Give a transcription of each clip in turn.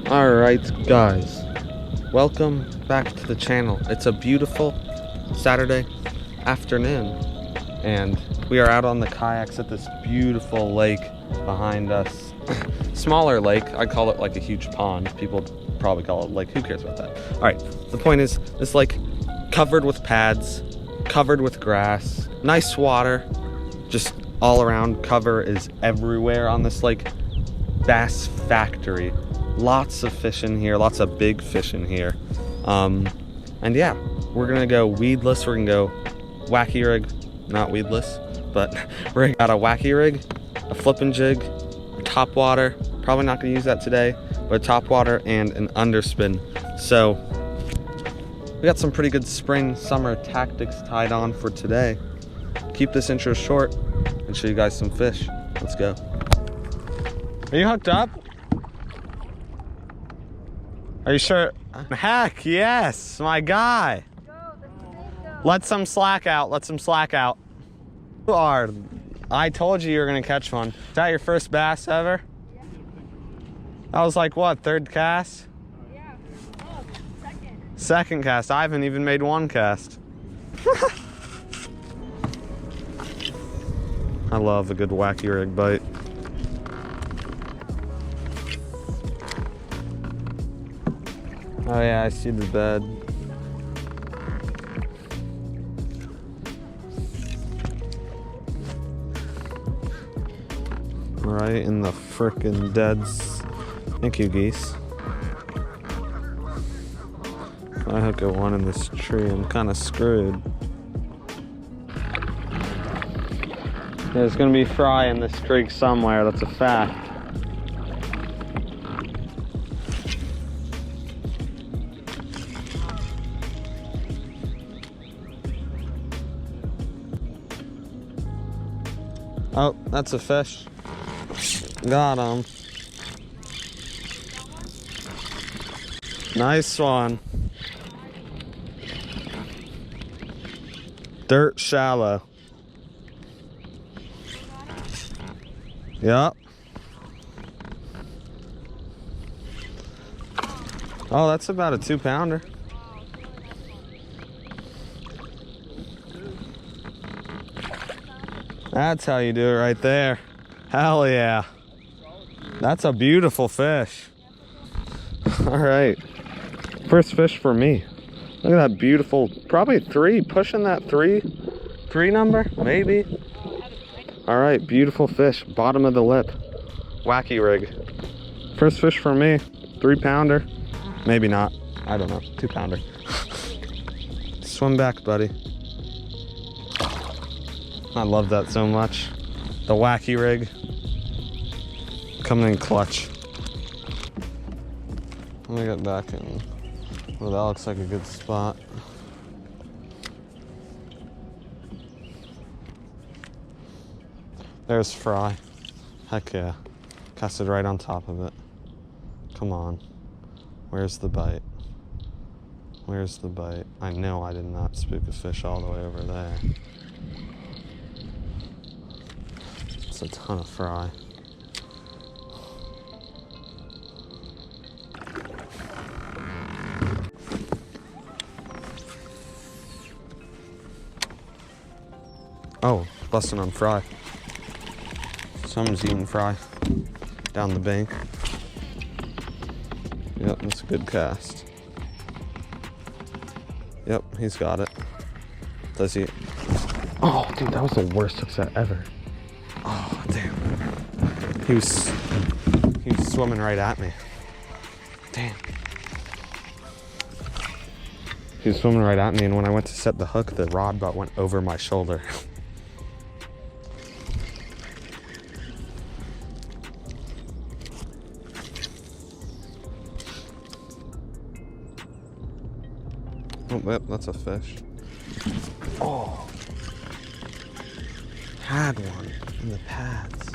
Alright guys, welcome back to the channel. It's a beautiful Saturday afternoon and we are out on the kayaks at this beautiful lake behind us. Smaller lake, I'd call it like a huge pond. People probably call it lake, who cares about that? Alright, the point is this lake covered with pads, covered with grass, nice water, just all around. Cover is everywhere on this lake. Bass factory. Lots of fish in here, lots of big fish in here. And yeah, we're gonna go weedless, we're gonna go wacky rig, not weedless, but we're gonna got a wacky rig, a flippin' jig, top water, probably not gonna use that today, but top water and an underspin. So we got some pretty good spring summer tactics tied on for today. Keep this intro short and show you guys some fish. Let's go. Are you hooked up? Are you sure? Heck yes, my guy. Let some slack out, let some slack out. You are, I told you were gonna catch one. Is that your first bass ever? Yeah. That was like what, third cast? Yeah, oh, second. Second cast, I haven't even made one cast. I love a good wacky rig bite. Oh yeah, I see the bed. Right in the frickin' deads. Thank you, geese. If I hook at one in this tree, I'm kinda screwed. There's gonna be fry in this creek somewhere, that's a fact. Oh, that's a fish. Got him. Nice one. Dirt shallow. Yep. Oh, that's about a 2-pounder. That's how you do it right there. Hell yeah. That's a beautiful fish. All right. First fish for me. Look at that beautiful, probably 3, pushing that 3 number, maybe. All right, beautiful fish, bottom of the lip. Wacky rig. First fish for me, 3-pounder. Maybe not, I don't know, 2-pounder. Swim back, buddy. I love that so much. The wacky rig coming in clutch. Let me get back in. Well, that looks like a good spot. There's fry. Heck yeah. Casted right on top of it. Come on. Where's the bite? Where's the bite? I know I did not spook a fish all the way over there. It's a ton of fry. Oh, busting on fry. Someone's eating fry down the bank. Yep, that's a good cast. Yep, he's got it. Does he? Oh, dude, that was the worst hook set ever. Oh, damn. He was swimming right at me. Damn. He was swimming right at me, and when I went to set the hook, the rod butt went over my shoulder. Oh, yep, that's a fish. Oh. Had one in the pads.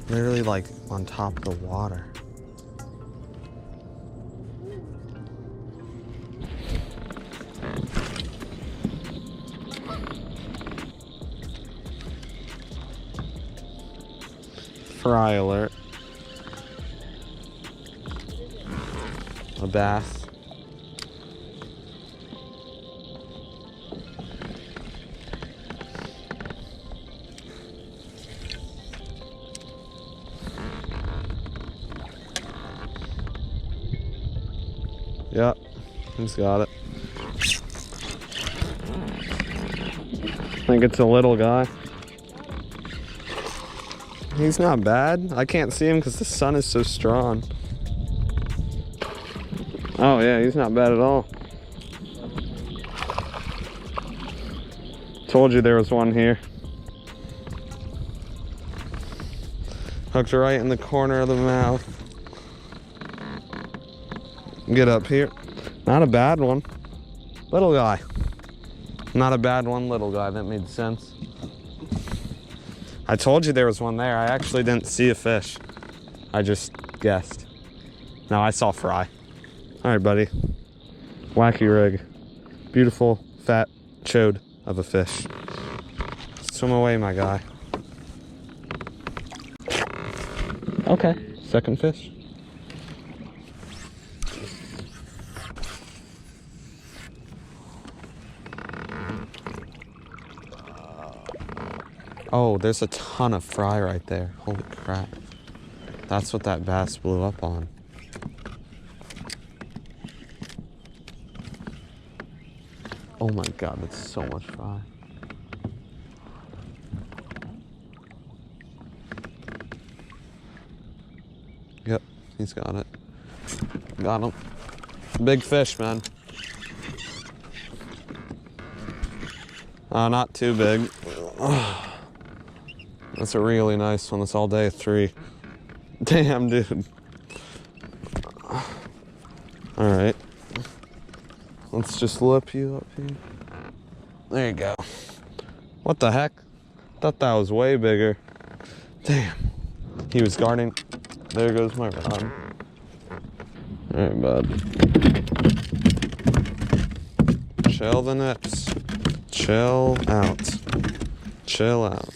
Literally like on top of the water. Fry alert. a bass. Yep, he's got it. I think it's a little guy. He's not bad. I can't see him because the sun is so strong. Oh yeah, he's not bad at all. Told you there was one here. Hooked right in the corner of the mouth. Get up here. Not a bad one. Little guy. Not a bad one, little guy. That made sense. I told you there was one there. I actually didn't see a fish. I just guessed. No, I saw fry. All right, buddy. Wacky rig. Beautiful, fat chode of a fish. Swim away, my guy. Okay, second fish. Oh, there's a ton of fry right there. Holy crap. That's what that bass blew up on. Oh my God, that's so much fry. Yep, he's got it. Got him. Big fish, man. Not too big. That's a really nice one. It's all day 3. Damn, dude. All right. Let's just lip you up here. There you go. What the heck? Thought that was way bigger. Damn. He was guarding. There goes my rod. All right, bud. Chill the nips. Chill out. Chill out.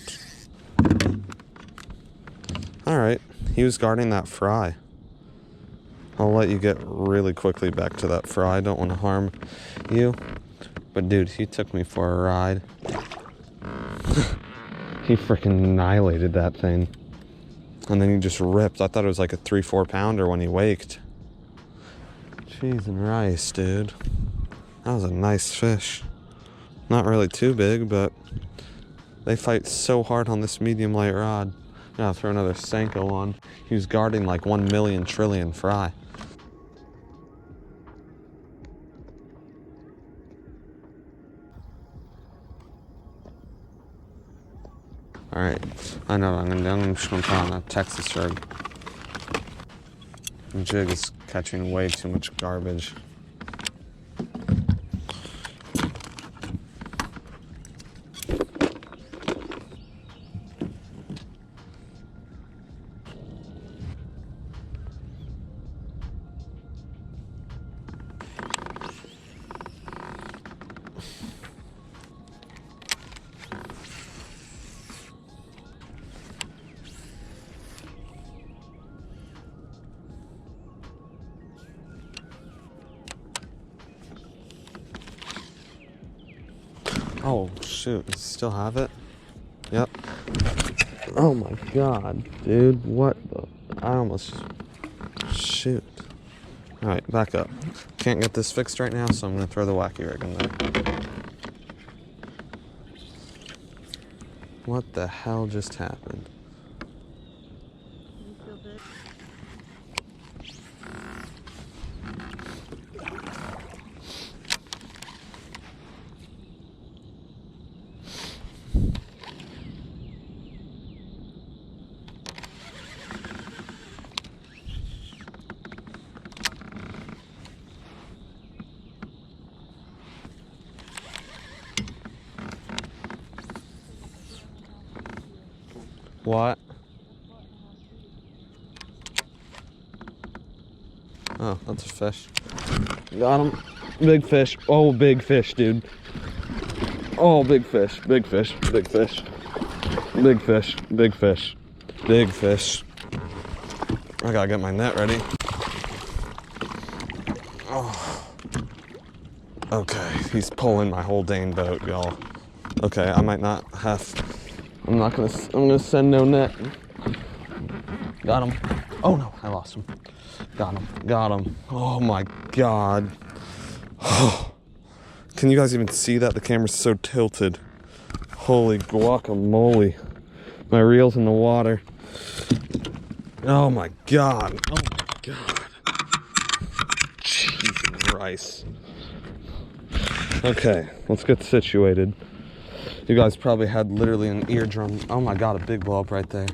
All right, he was guarding that fry. I'll let you get really quickly back to that fry. I don't want to harm you. But dude, he took me for a ride. He freaking annihilated that thing. And then he just ripped. I thought it was like a 3-4 pounder when he waked. Cheese and rice, dude. That was a nice fish. Not really too big, but they fight so hard on this medium light rod. I'll throw another Senko on. He was guarding like 1 million trillion fry. All right, I know what I'm gonna do. I'm just gonna put on a Texas rig. The jig is catching way too much garbage. Oh shoot, still have it? Yep. Oh my God, dude, what the? I almost, shoot. All right, back up. Can't get this fixed right now, so I'm gonna throw the wacky rig in there. What the hell just happened? What? Oh, that's a fish. Got him. Big fish. Oh, big fish, dude. Oh, big fish. Big fish. Big fish. Big fish. Big fish. Big fish. I gotta get my net ready. Oh. Okay, he's pulling my whole dang boat, y'all. Okay, I might not have. I'm gonna send no net. Got him. Oh no, I lost him. Got him. Oh my God. Can you guys even see that? The camera's so tilted. Holy guacamole. My reel's in the water. Oh my God. Oh my God. Jesus Christ. Okay, let's get situated. You guys probably had literally an eardrum. Oh my God, a big blow up right there.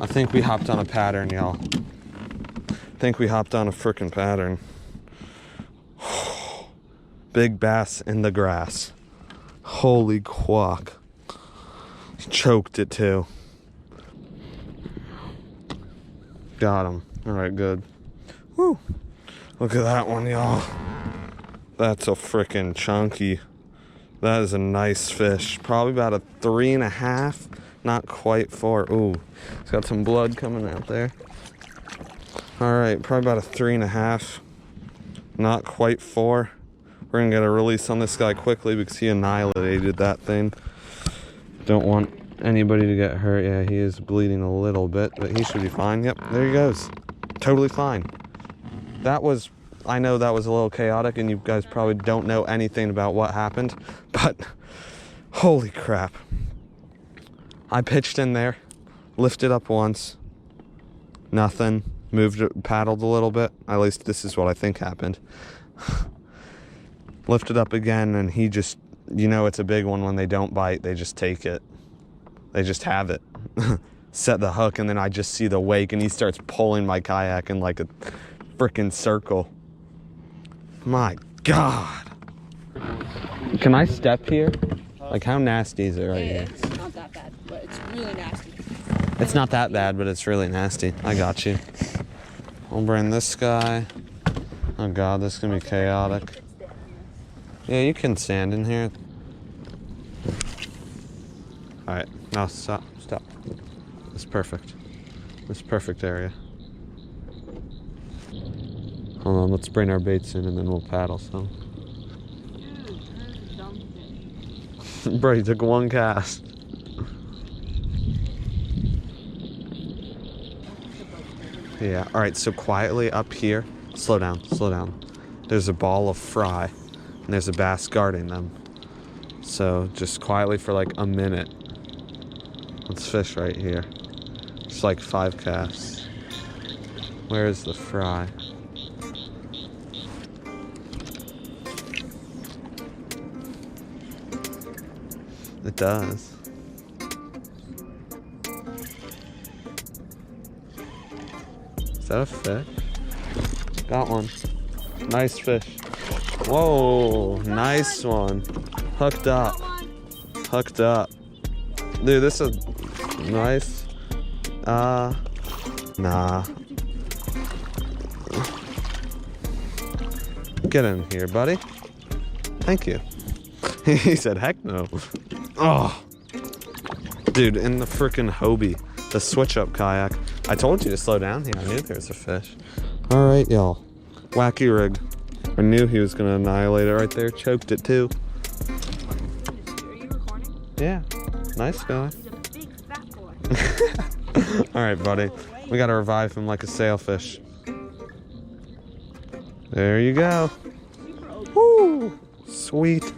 I think we hopped on a pattern, y'all. I think we hopped on a frickin' pattern. Big bass in the grass. Holy quack. Choked it too. Got him. Alright, good. Woo. Look at that one, y'all. That's a frickin' chunky. That is a nice fish. Probably about a 3.5. Not quite 4. Ooh. It's got some blood coming out there. Alright, probably about a 3.5. Not quite 4. We're gonna get a release on this guy quickly because he annihilated that thing. Don't want anybody to get hurt. Yeah, he is bleeding a little bit, but he should be fine. Yep, there he goes. Totally fine. That was, I know that was a little chaotic and you guys probably don't know anything about what happened, but holy crap. I pitched in there, lifted up once, nothing, moved it, paddled a little bit. At least this is what I think happened. Lifted up again and he just, you know it's a big one when they don't bite, they just take it. They just have it. Set the hook and then I just see the wake and he starts pulling my kayak in like a freaking circle. My God. Can I step here? Like how nasty is it right here? It's not that bad, but it's really nasty. It's not that bad, but it's really nasty. I got you. I'll bring this guy. Oh God, this is gonna be chaotic. Yeah, you can stand in here. Alright, now stop. It's perfect. This perfect area. Hold on, let's bring our baits in and then we'll paddle some. Bro, you took one cast. Yeah, alright, so quietly up here. Slow down. There's a ball of fry, and there's a bass guarding them. So, just quietly for like a minute. Let's fish right here. It's like 5 casts. Where is the fry? It does. Is that a fish? Got one. Nice fish. Whoa, nice one. Hooked up. Dude, this is nice. Nah. Get in here, buddy. Thank you. He said, heck no. Oh. Dude, in the frickin' Hobie, the switch-up kayak. I told you to slow down here. I knew there was a fish. All right, y'all. Wacky rig. I knew he was going to annihilate it right there. Choked it, too. Are you recording? Yeah. Nice guy. He's a big fat boy. All right, buddy. We got to revive him like a sailfish. There you go. Woo! Sweet.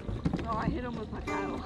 Oh, I hit him with my paddle.